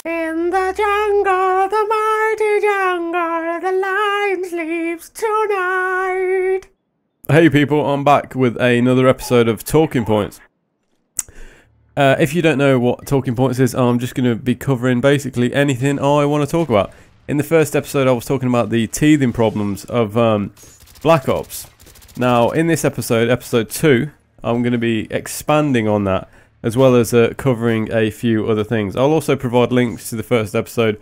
In the jungle, the mighty jungle, the lion sleeps tonight. Hey people, I'm back with another episode of Talking Points. If you don't know what Talking Points is, I'm just going to be covering basically anything I want to talk about. In the first episode I was talking about the teething problems of Black Ops. Now in this episode, episode 2, I'm going to be expanding on that, as well as covering a few other things. I'll also provide links to the first episode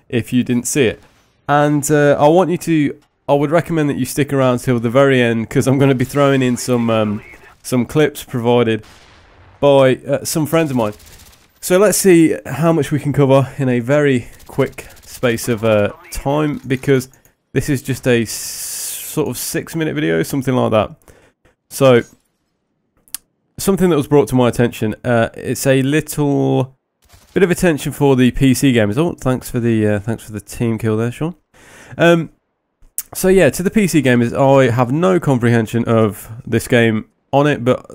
if you didn't see it. And I would recommend that you stick around till the very end, because I'm going to be throwing in some clips provided by some friends of mine. So let's see how much we can cover in a very quick space of time, because this is just a sort of 6-minute video, something like that. So something that was brought to my attention, it's a little bit of attention for the PC gamers. Oh, thanks for the team kill there, Sean. So yeah, to the PC gamers, I have no comprehension of this game on it, but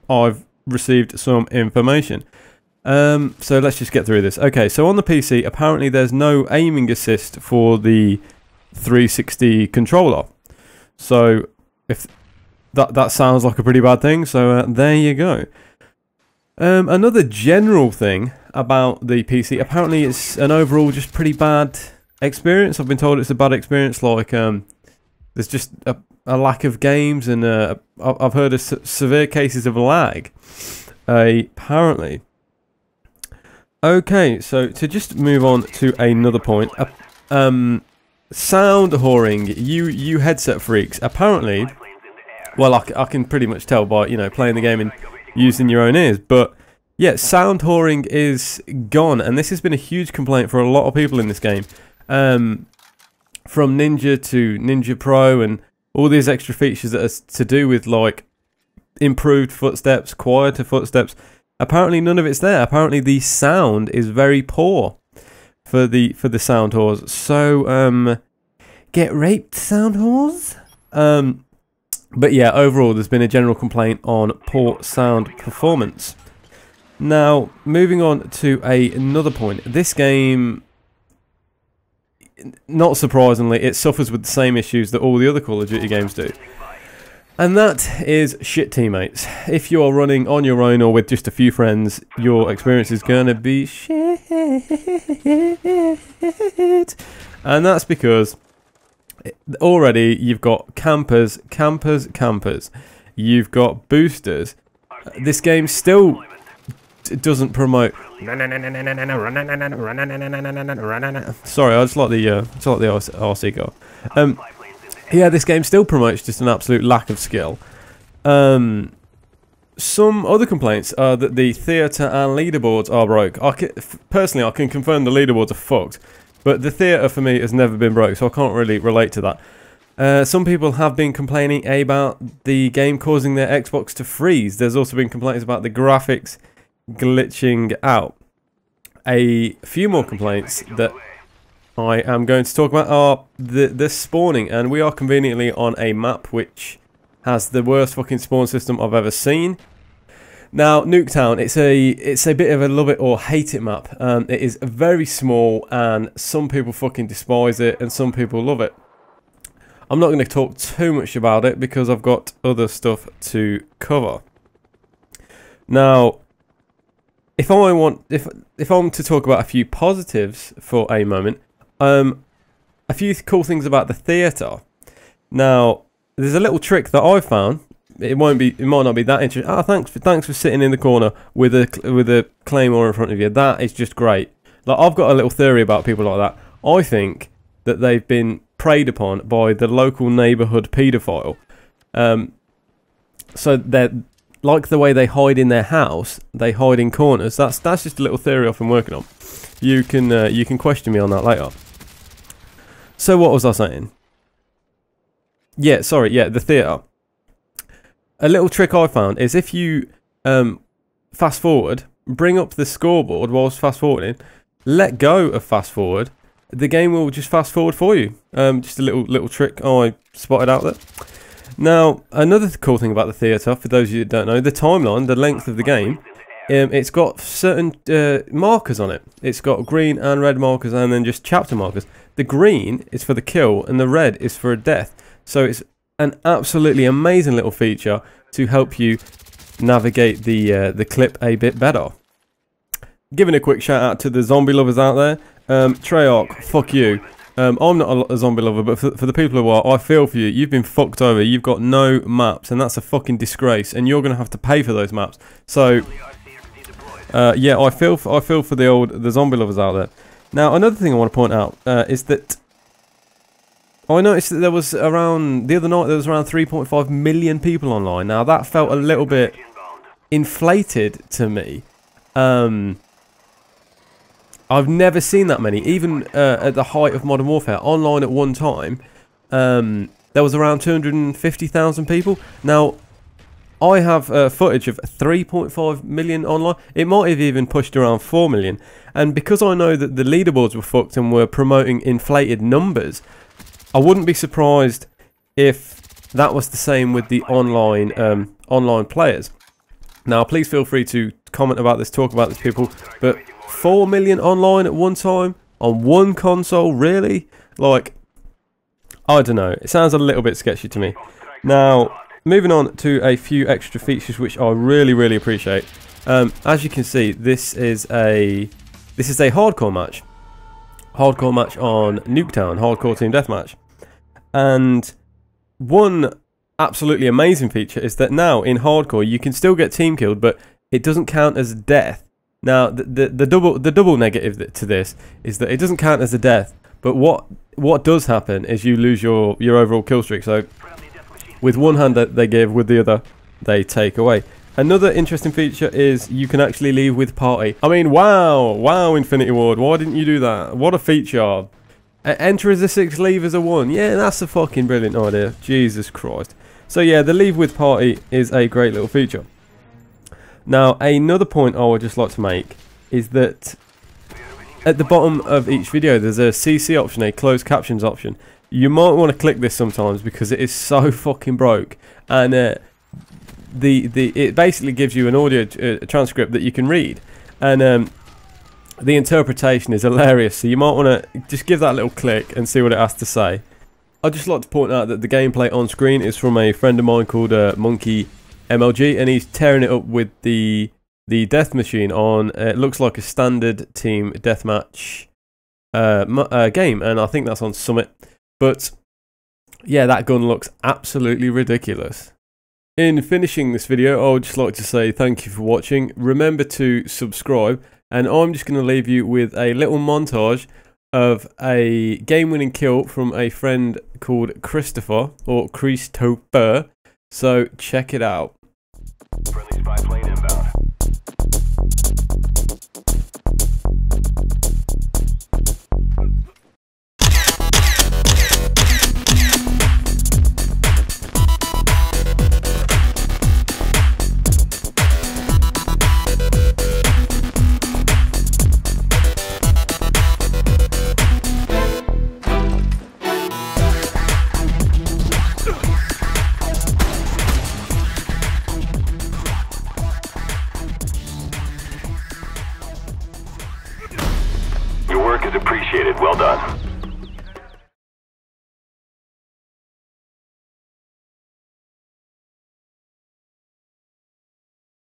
I've received some information. So let's just get through this. Okay, so on the PC, apparently there's no aiming assist for the 360 controller. So if that sounds like a pretty bad thing, so there you go. Another general thing about the PC, apparently it's an overall just pretty bad experience. I've been told it's a bad experience, like there's just a lack of games, and I've heard of severe cases of lag, apparently. Okay, so to just move on to another point, sound whoring, you headset freaks, apparently. Well, I can pretty much tell by, you know, playing the game and using your own ears. But, yeah, sound whoring is gone. And this has been a huge complaint for a lot of people in this game. From Ninja to Ninja Pro and all these extra features that are to do with, like, improved footsteps, quieter footsteps. Apparently none of it's there. Apparently the sound is very poor for the sound whores. So, get raped, sound whores? But yeah, overall, there's been a general complaint on poor sound performance. Now, moving on to another point. This game, not surprisingly, it suffers with the same issues that all the other Call of Duty games do. And that is shit teammates. If you are running on your own or with just a few friends, your experience is going to be shit. And that's because already you've got campers. You've got boosters. This game still doesn't promote. Sorry, I just like the RC car. Yeah, this game still promotes just an absolute lack of skill. Some other complaints are that the theatre and leaderboards are broke. Personally, I can confirm the leaderboards are fucked. But the theatre for me has never been broke, so I can't really relate to that. Some people have been complaining about the game causing their Xbox to freeze. There's also been complaints about the graphics glitching out. A few more complaints that I am going to talk about are the spawning, and we are conveniently on a map which has the worst fucking spawn system I've ever seen. Now, Nuketown, it's a bit of a love it or hate it map. It is very small, and some people fucking despise it, and some people love it. I'm not going to talk too much about it because I've got other stuff to cover. Now, if I'm to talk about a few positives for a moment, a few cool things about the theatre. Now, there's a little trick that I found. It might not be that interesting. Ah, thanks for sitting in the corner with a claymore in front of you. That is just great. Like, I've got a little theory about people like that. I think that they've been preyed upon by the local neighbourhood paedophile. So they're like the way they hide in their house. They hide in corners. That's just a little theory I've been working on. You can question me on that later. So what was I saying? Yeah, sorry. Yeah, the theatre. A little trick I found is if you fast forward, bring up the scoreboard whilst fast forwarding, let go of fast forward, the game will just fast forward for you. Just a little trick I spotted out there. Now, another cool thing about the theatre, for those of you that don't know, the timeline, the length of the game, it's got certain markers on it. It's got green and red markers, and then just chapter markers. The green is for the kill, and the red is for a death. So it's an absolutely amazing little feature to help you navigate the clip a bit better. Giving a quick shout out to the zombie lovers out there. Treyarch, fuck you. I'm not a zombie lover, but for the people who are, I feel for you. You've been fucked over. You've got no maps, and that's a fucking disgrace. And you're going to have to pay for those maps. So, yeah, I feel for the zombie lovers out there. Now, another thing I want to point out is that I noticed that there was around the other night there was around 3.5 million people online. Now, that felt a little bit inflated to me. I've never seen that many, even at the height of Modern Warfare. Online at one time, there was around 250,000 people. Now, I have footage of 3.5 million online. It might have even pushed around 4 million. And because I know that the leaderboards were fucked and were promoting inflated numbers, I wouldn't be surprised if that was the same with the online players. Now, please feel free to comment about this, talk about this, people. But 4 million online at one time on one console, really? Like, I don't know. It sounds a little bit sketchy to me. Now, moving on to a few extra features which I really appreciate. As you can see, this is a hardcore match. Hardcore match on Nuketown, hardcore team deathmatch. And one absolutely amazing feature is that now in hardcore you can still get team killed, but it doesn't count as death. Now the double negative to this is that it doesn't count as a death, but what does happen is you lose your overall kill streak. So with one hand that they give, with the other they take away. Another interesting feature is you can actually leave with party. I mean, wow, Infinity Ward, why didn't you do that? What a feature. Enter as a 6, leave as a 1. Yeah, that's a fucking brilliant idea. Jesus Christ. So yeah, the leave with party is a great little feature. Now, another point I would just like to make is that at the bottom of each video there's a CC option, a closed captions option. You might want to click this sometimes because it is so fucking broke, and it basically gives you an audio transcript that you can read, and the interpretation is hilarious. So you might want to just give that a little click and see what it has to say. I'd just like to point out that the gameplay on screen is from a friend of mine called Monkey MLG, and he's tearing it up with the death machine on it looks like a standard team deathmatch game, and I think that's on Summit. But yeah, that gun looks absolutely ridiculous. In finishing this video, I would just like to say thank you for watching. Remember to subscribe, and I'm just going to leave you with a little montage of a game-winning kill from a friend called Christopher, or Christopher. So check it out. Friendly spy plane inbound. Your work is appreciated. Well done.